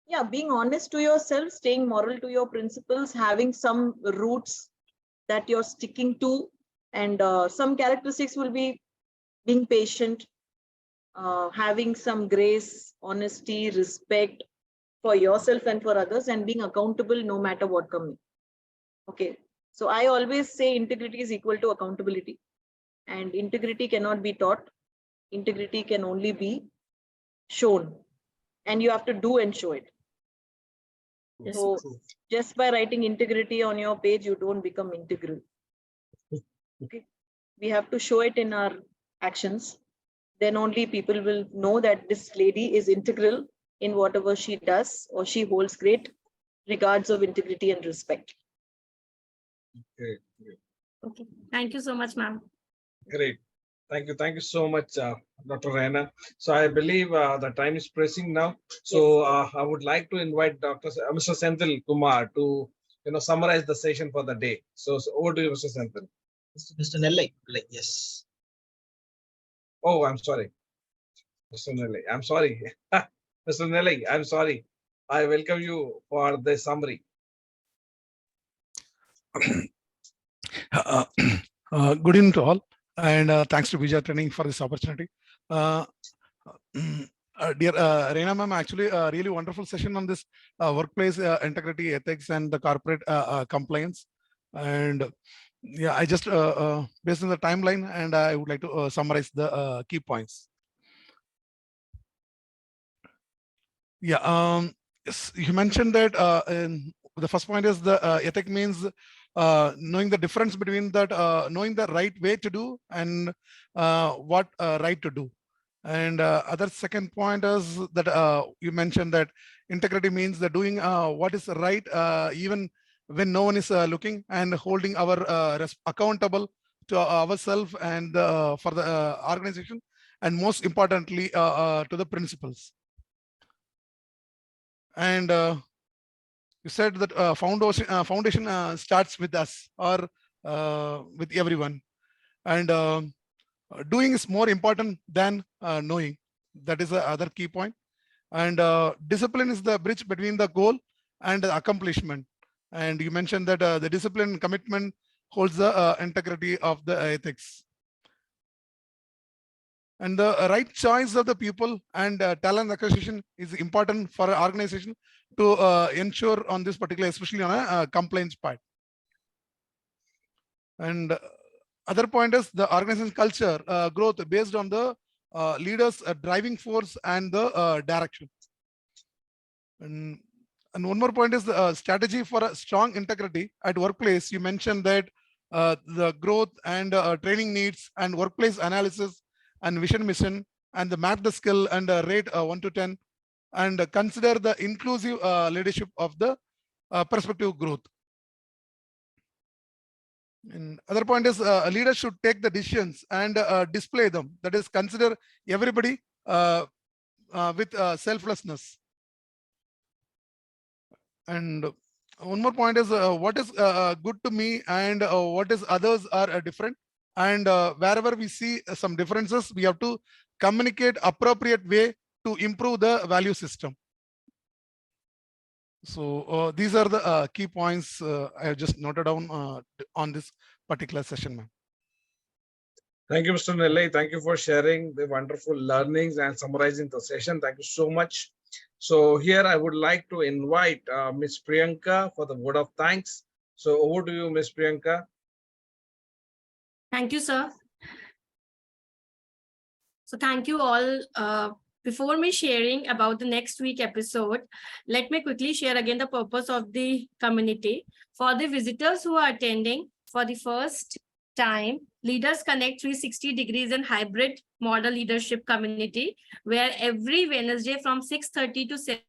yeah, being honest to yourself, staying moral to your principles, having some roots that you're sticking to, and some characteristics will be being patient, having some grace, honesty, respect for yourself and for others, and being accountable no matter what comes. Okay, so I always say integrity is equal to accountability, and integrity cannot be taught. Integrity can only be shown, and you have to do and show it. Yes, So just by writing integrity on your page, you don't become integral. Okay, we have to show it in our actions. Then only people will know that this lady is integral in whatever she does, or she holds great regards of integrity and respect. Okay. Okay. Thank you so much, ma'am. Great. Thank you. Thank you so much, Dr. Raina. So I believe the time is pressing now. So I would like to invite Mr. Senthil Kumar to summarize the session for the day. So over to you, Mr. Senthil. Mr. Nellai, yes. Oh, I'm sorry. Mr. Nellai, I'm sorry. Mr. Nellai, I'm sorry. I welcome you for the summary. Uh, Good evening to all, and thanks to Vijay Training for this opportunity. Dear Reena ma'am, actually a really wonderful session on this workplace integrity, ethics, and the corporate compliance. And yeah, I just based on the timeline, and I would like to summarize the key points. Yeah, yes, you mentioned that the first point is the ethic means knowing the difference between that, knowing the right way to do and what right to do. And other second point is that you mentioned that integrity means the doing what is right even when no one is looking, and holding our accountable to ourselves and for the organization, and most importantly to the principles. And you said that foundation starts with us, or with everyone, and doing is more important than knowing. That is the other key point. And discipline is the bridge between the goal and the accomplishment. And you mentioned that the discipline commitment holds the integrity of the ethics. And the right choice of the people and talent acquisition is important for an organization to ensure on this particular, especially on a compliance part. And other point is the organization culture growth based on the leaders driving force and the direction. And one more point is the strategy for a strong integrity at workplace. You mentioned that the growth and training needs and workplace analysis and vision mission, and the map the skill and rate 1 to 10, and consider the inclusive leadership of the perspective growth. And other point is a leader should take the decisions and display them. That is, consider everybody with selflessness. And one more point is what is good to me and what is others are different. And wherever we see some differences, we have to communicate appropriate way to improve the value system. So these are the key points I have just noted down on this particular session, ma'am. Thank you, Mr. Nellai. Thank you for sharing the wonderful learnings and summarizing the session. Thank you so much. So here I would like to invite Ms. Priyanka for the word of thanks. So over to you, Ms. Priyanka. Thank you, sir. So thank you all. Before me sharing about the next week episode, let me quickly share again the purpose of the community. For the visitors who are attending for the first time, Leaders Connect 360 Degrees and Hybrid Model Leadership Community, where every Wednesday from 6:30 to 7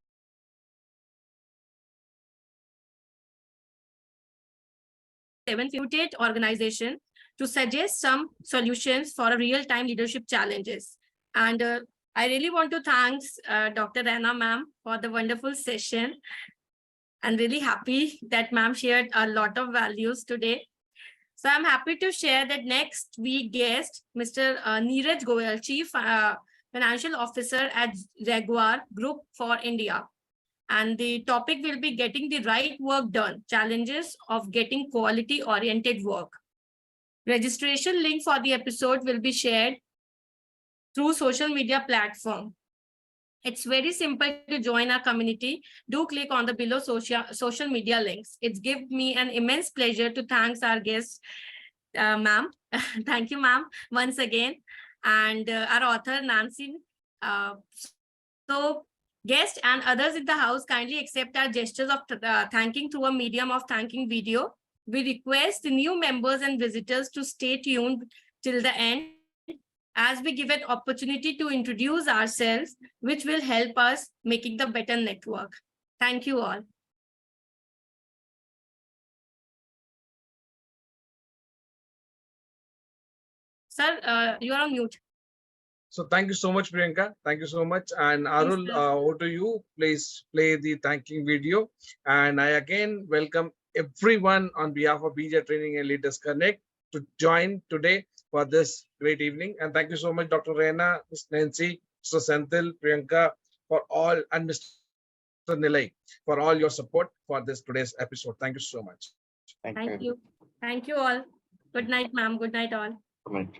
organization to suggest some solutions for real-time leadership challenges. And I really want to thank Dr. Reena ma'am for the wonderful session. I'm really happy that ma'am shared a lot of values today. So I'm happy to share that next week guest, Mr. Neeraj Goyal, Chief Financial Officer at Jaguar Group for India. And the topic will be getting the right work done, challenges of getting quality-oriented work. Registration link for the episode will be shared through social media platform. It's very simple to join our community. Do click on the below social media links. It's given me an immense pleasure to thank our guest, ma'am. Thank you, ma'am, once again. And our author, Nancy. So guests and others in the house kindly accept our gestures of thanking through a medium of thanking video. We request the new members and visitors to stay tuned till the end as we give an opportunity to introduce ourselves, which will help us making the better network. Thank you all. Sir, you are on mute. So thank you so much, Priyanka. Thank you so much. And Arul, over to you. Please play the thanking video. And I again welcome everyone on behalf of BJ Training and Leaders Connect to join today for this great evening. And thank you so much, Dr. Reena, Ms. Nancy, Mr. Senthil, Priyanka, for all, and Mr. Nilay, for all your support for this today's episode. Thank you so much. Thank Thank you. you. Thank you all. Good night, ma'am. Good night, all. Comment.